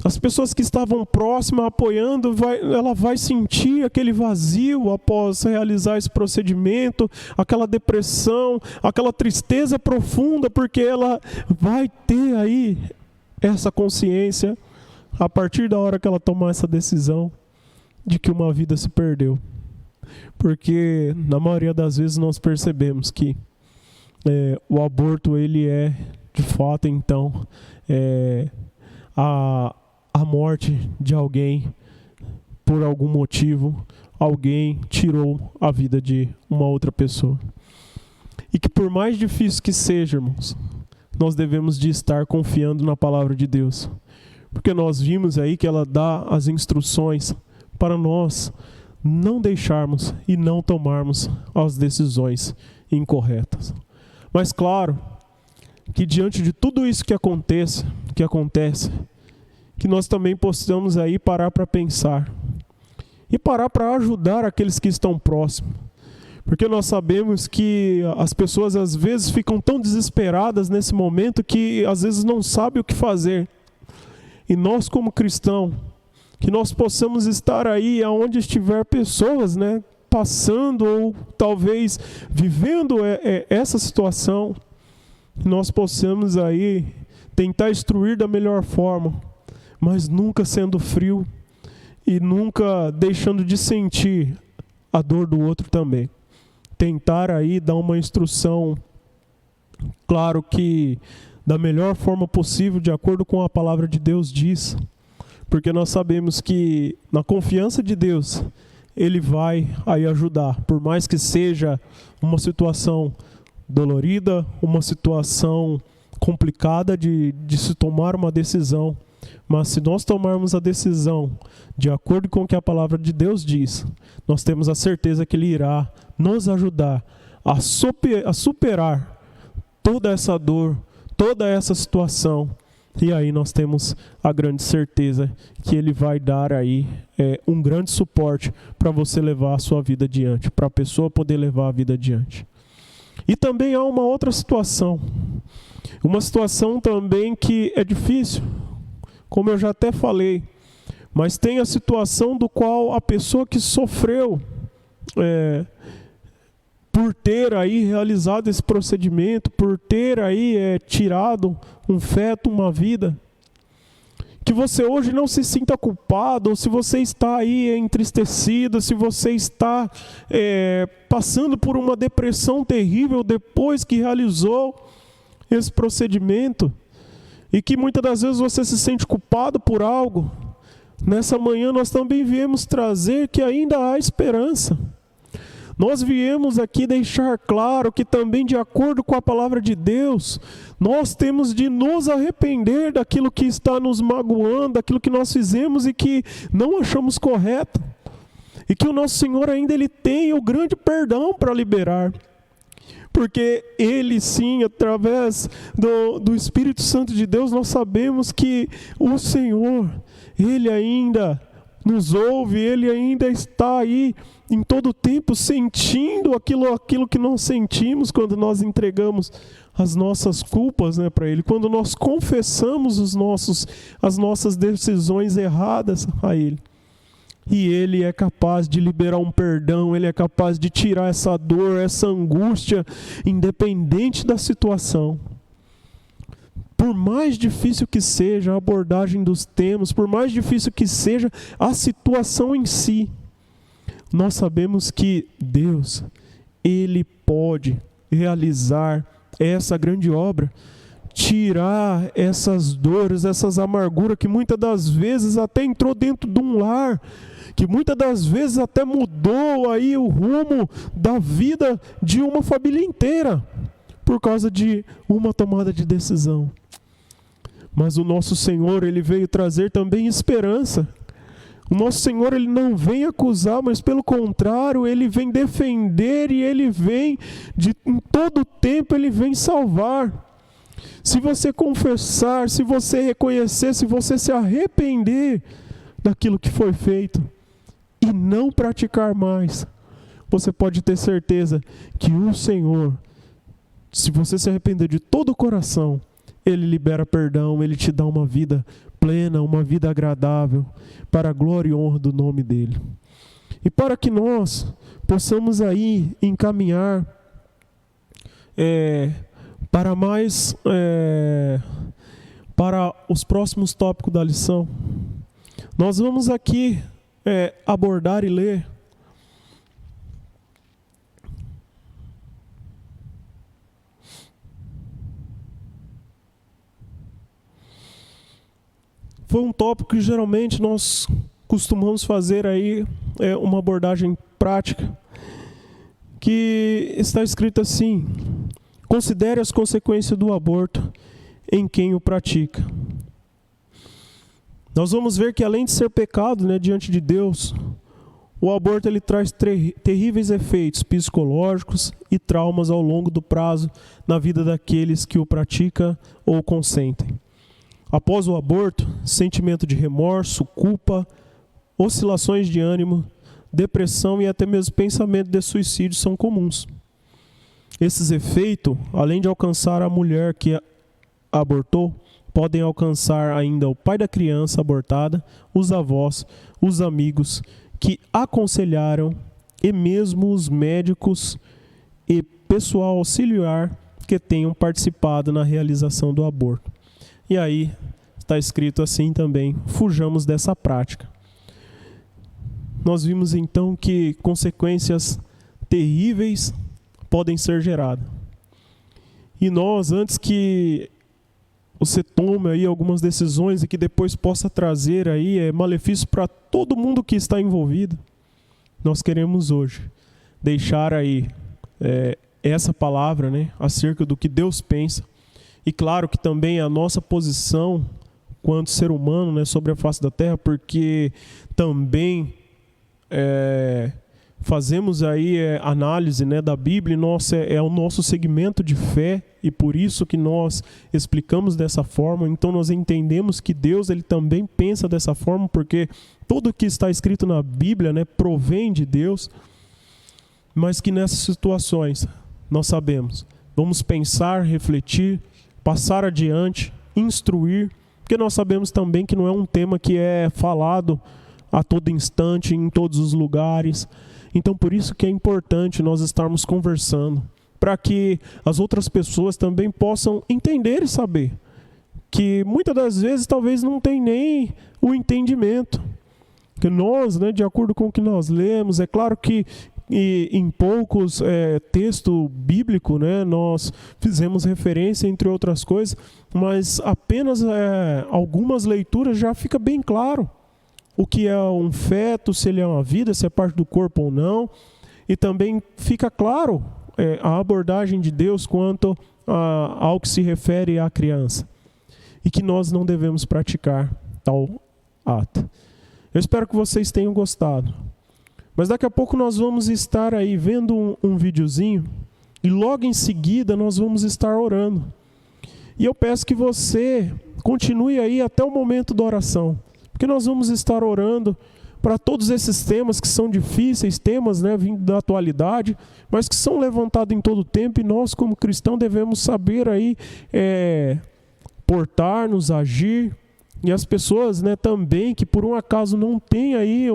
as pessoas que estavam próximas, apoiando, ela vai sentir aquele vazio após realizar esse procedimento, aquela depressão, aquela tristeza profunda, porque ela vai ter aí essa consciência, a partir da hora que ela tomar essa decisão, de que uma vida se perdeu. Porque, na maioria das vezes, nós percebemos que o aborto, ele é, de fato, então, a morte de alguém, por algum motivo, alguém tirou a vida de uma outra pessoa. E que por mais difícil que seja, irmãos, nós devemos de estar confiando na palavra de Deus. Porque nós vimos aí que ela dá as instruções para nós não deixarmos e não tomarmos as decisões incorretas. Mas claro, que diante de tudo isso que acontece, que nós também possamos aí parar para pensar e parar para ajudar aqueles que estão próximos, porque nós sabemos que as pessoas às vezes ficam tão desesperadas nesse momento que às vezes não sabem o que fazer, e nós como cristãos, que nós possamos estar aí aonde estiver pessoas, né, passando ou talvez vivendo essa situação, nós possamos aí tentar instruir da melhor forma, mas nunca sendo frio e nunca deixando de sentir a dor do outro também. Tentar aí dar uma instrução, claro que da melhor forma possível, de acordo com a palavra de Deus diz, porque nós sabemos que na confiança de Deus, Ele vai aí ajudar, por mais que seja uma situação dolorida, uma situação complicada de se tomar uma decisão, mas se nós tomarmos a decisão de acordo com o que a palavra de Deus diz, nós temos a certeza que Ele irá nos ajudar a superar toda essa dor, toda essa situação, e aí nós temos a grande certeza que Ele vai dar aí um grande suporte para você levar a sua vida adiante, para a pessoa poder levar a vida adiante. E também há uma outra situação, uma situação também que é difícil, como eu já até falei, mas tem a situação do qual a pessoa que sofreu por ter aí realizado esse procedimento, por ter aí tirado um feto, uma vida, que você hoje não se sinta culpado, ou se você está aí entristecido, se você está passando por uma depressão terrível depois que realizou esse procedimento, e que muitas das vezes você se sente culpado por algo, nessa manhã nós também viemos trazer que ainda há esperança. Nós viemos aqui deixar claro que também, de acordo com a palavra de Deus, nós temos de nos arrepender daquilo que está nos magoando, daquilo que nós fizemos e que não achamos correto. E que o nosso Senhor ainda Ele tem o grande perdão para liberar. Porque Ele sim, através do Espírito Santo de Deus, nós sabemos que o Senhor, Ele ainda nos ouve, Ele ainda está aí em todo o tempo sentindo aquilo que nós sentimos quando nós entregamos as nossas culpas, né, para Ele, quando nós confessamos as nossas decisões erradas a Ele. E Ele é capaz de liberar um perdão, Ele é capaz de tirar essa dor, essa angústia, independente da situação. Por mais difícil que seja a abordagem dos temas, por mais difícil que seja a situação em si, nós sabemos que Deus, Ele pode realizar essa grande obra, tirar essas dores, essas amarguras que muitas das vezes até entrou dentro de um lar, que muitas das vezes até mudou aí o rumo da vida de uma família inteira, por causa de uma tomada de decisão. Mas o nosso Senhor, Ele veio trazer também esperança. O nosso Senhor, Ele não vem acusar, mas pelo contrário, Ele vem defender e Ele vem, em todo tempo, Ele vem salvar. Se você confessar, se você reconhecer, se você se arrepender daquilo que foi feito e não praticar mais, você pode ter certeza que o Senhor, se você se arrepender de todo o coração, Ele libera perdão, Ele te dá uma vida plena, uma vida agradável, para a glória e honra do nome dEle. E para que nós possamos aí encaminhar para mais, para os próximos tópicos da lição, nós vamos aqui abordar e ler foi um tópico que geralmente nós costumamos fazer aí uma abordagem prática, que está escrito assim: considere as consequências do aborto em quem o pratica. Nós vamos ver que, além de ser pecado, né, diante de Deus, o aborto ele traz terríveis efeitos psicológicos e traumas ao longo do prazo na vida daqueles que o praticam ou consentem. Após o aborto, sentimento de remorso, culpa, oscilações de ânimo, depressão e até mesmo pensamento de suicídio são comuns. Esses efeitos, além de alcançar a mulher que abortou, podem alcançar ainda o pai da criança abortada, os avós, os amigos que aconselharam e mesmo os médicos e pessoal auxiliar que tenham participado na realização do aborto. E aí está escrito assim também: fujamos dessa prática. nós vimos então que consequências terríveis podem ser geradas. E nós, antes que você tome aí algumas decisões e que depois possa trazer aí malefício para todo mundo que está envolvido, nós queremos hoje deixar aí essa palavra, né, acerca do que Deus pensa. E claro que também a nossa posição quanto ser humano, né, sobre a face da terra, porque também fazemos aí análise, né, da Bíblia, e é o nosso segmento de fé, e por isso que nós explicamos dessa forma. Então nós entendemos que Deus, ele também pensa dessa forma, porque tudo que está escrito na Bíblia, né, provém de Deus. Mas que nessas situações nós sabemos, vamos pensar, refletir, passar adiante, instruir, porque nós sabemos também que não é um tema que é falado a todo instante, em todos os lugares. Então por isso que é importante nós estarmos conversando, para que as outras pessoas também possam entender e saber, que muitas das vezes talvez não tem nem o entendimento, que nós, né, de acordo com o que nós lemos, é claro que em poucos texto bíblico, né, nós fizemos referência, entre outras coisas, mas apenas algumas leituras já fica bem claro o que é um feto, se ele é uma vida, se é parte do corpo ou não. E também fica claro a abordagem de Deus quanto ao que se refere à criança. E que nós não devemos praticar tal ato. Eu espero que vocês tenham gostado. Mas daqui a pouco nós vamos estar aí vendo um videozinho. E logo em seguida nós vamos estar orando. E eu peço que você continue aí até o momento da oração. Porque nós vamos estar orando para todos esses temas que são difíceis, temas, né, vindo da atualidade, mas que são levantados em todo o tempo, e nós como cristãos devemos saber aí portar-nos, agir. E as pessoas, né, também que por um acaso não têm aí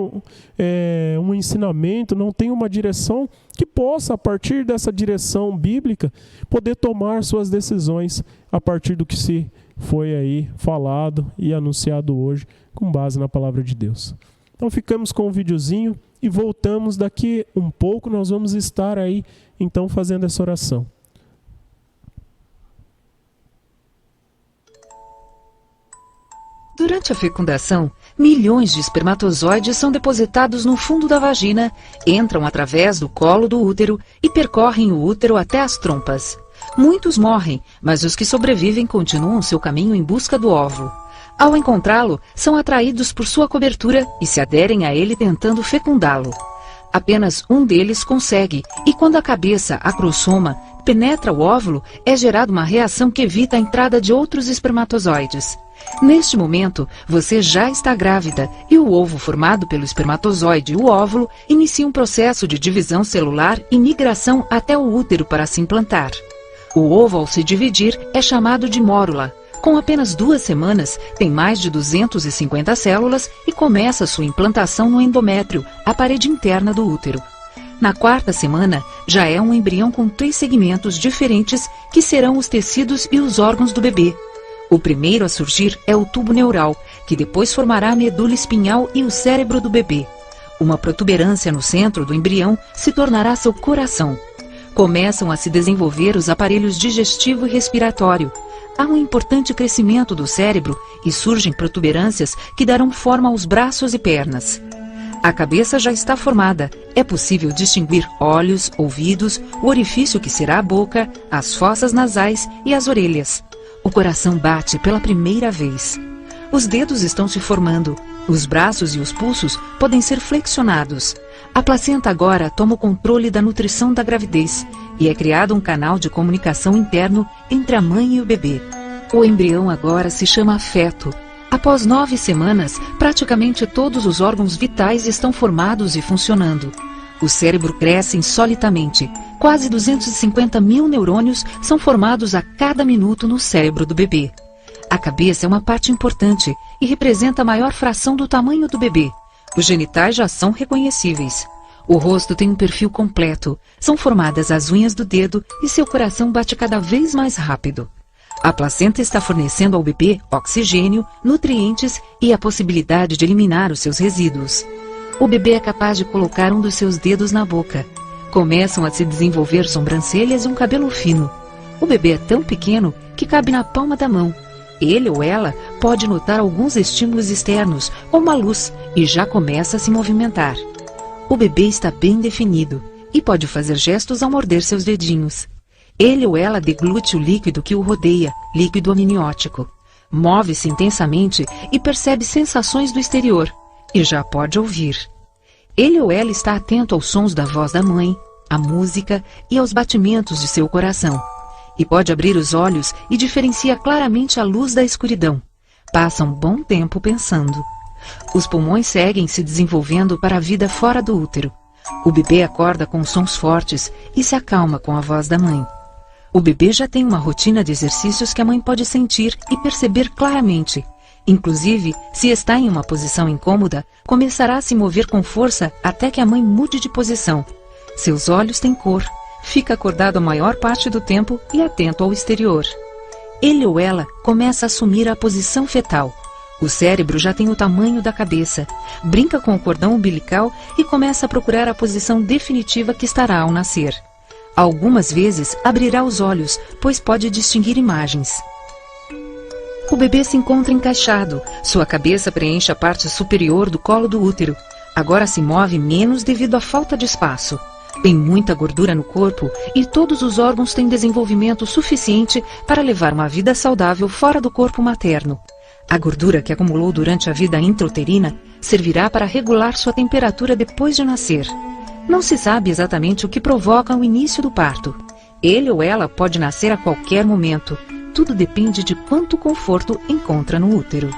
um ensinamento, não tem uma direção, que possa, a partir dessa direção bíblica, poder tomar suas decisões a partir do que se foi aí falado e anunciado hoje, com base na palavra de Deus. Então ficamos com o videozinho e voltamos daqui um pouco. Nós vamos estar aí então fazendo essa oração. Durante a fecundação, milhões de espermatozoides são depositados no fundo da vagina, entram através do colo do útero e percorrem o útero até as trompas. Muitos morrem, mas os que sobrevivem continuam seu caminho em busca do óvulo. Ao encontrá-lo, são atraídos por sua cobertura e se aderem a ele tentando fecundá-lo. Apenas um deles consegue, e quando a cabeça, a crossoma, penetra o óvulo, é gerada uma reação que evita a entrada de outros espermatozoides. Neste momento, você já está grávida e o ovo formado pelo espermatozoide e o óvulo inicia um processo de divisão celular e migração até o útero para se implantar. O ovo, ao se dividir, é chamado de mórula. Com apenas 2 semanas, tem mais de 250 células e começa sua implantação no endométrio, a parede interna do útero. Na 4ª semana, já é um embrião com 3 segmentos diferentes que serão os tecidos e os órgãos do bebê. O primeiro a surgir é o tubo neural, que depois formará a medula espinhal e o cérebro do bebê. Uma protuberância no centro do embrião se tornará seu coração. Começam a se desenvolver os aparelhos digestivo e respiratório. Há um importante crescimento do cérebro e surgem protuberâncias que darão forma aos braços e pernas. A cabeça já está formada. É possível distinguir olhos, ouvidos, o orifício que será a boca, as fossas nasais e as orelhas. O coração bate pela primeira vez. Os dedos estão se formando. Os braços e os pulsos podem ser flexionados. A placenta agora toma o controle da nutrição da gravidez e é criado um canal de comunicação interno entre a mãe e o bebê. O embrião agora se chama feto. Após 9 semanas, praticamente todos os órgãos vitais estão formados e funcionando. O cérebro cresce insolitamente. Quase 250 mil neurônios são formados a cada minuto no cérebro do bebê. A cabeça é uma parte importante e representa a maior fração do tamanho do bebê. Os genitais já são reconhecíveis. O rosto tem um perfil completo. São formadas as unhas do dedo e seu coração bate cada vez mais rápido. A placenta está fornecendo ao bebê oxigênio, nutrientes e a possibilidade de eliminar os seus resíduos. O bebê é capaz de colocar um dos seus dedos na boca. Começam a se desenvolver sobrancelhas e um cabelo fino. O bebê é tão pequeno que cabe na palma da mão. Ele ou ela pode notar alguns estímulos externos, ou uma luz, e já começa a se movimentar. O bebê está bem definido e pode fazer gestos ao morder seus dedinhos. Ele ou ela deglute o líquido que o rodeia, líquido amniótico. Move-se intensamente e percebe sensações do exterior, e já pode ouvir. Ele ou ela está atento aos sons da voz da mãe, à música e aos batimentos de seu coração. E pode abrir os olhos e diferencia claramente a luz da escuridão. Passa um bom tempo pensando. Os pulmões seguem se desenvolvendo para a vida fora do útero. O bebê acorda com sons fortes e se acalma com a voz da mãe. O bebê já tem uma rotina de exercícios que a mãe pode sentir e perceber claramente. Inclusive, se está em uma posição incômoda, começará a se mover com força até que a mãe mude de posição. Seus olhos têm cor. Fica acordado a maior parte do tempo e atento ao exterior. Ele ou ela começa a assumir a posição fetal. O cérebro já tem o tamanho da cabeça, brinca com o cordão umbilical e começa a procurar a posição definitiva que estará ao nascer. Algumas vezes abrirá os olhos, pois pode distinguir imagens. O bebê se encontra encaixado, sua cabeça preenche a parte superior do colo do útero. Agora se move menos devido à falta de espaço. Tem muita gordura no corpo e todos os órgãos têm desenvolvimento suficiente para levar uma vida saudável fora do corpo materno. A gordura que acumulou durante a vida intrauterina servirá para regular sua temperatura depois de nascer. Não se sabe exatamente o que provoca o início do parto. Ele ou ela pode nascer a qualquer momento. Tudo depende de quanto conforto encontra no útero.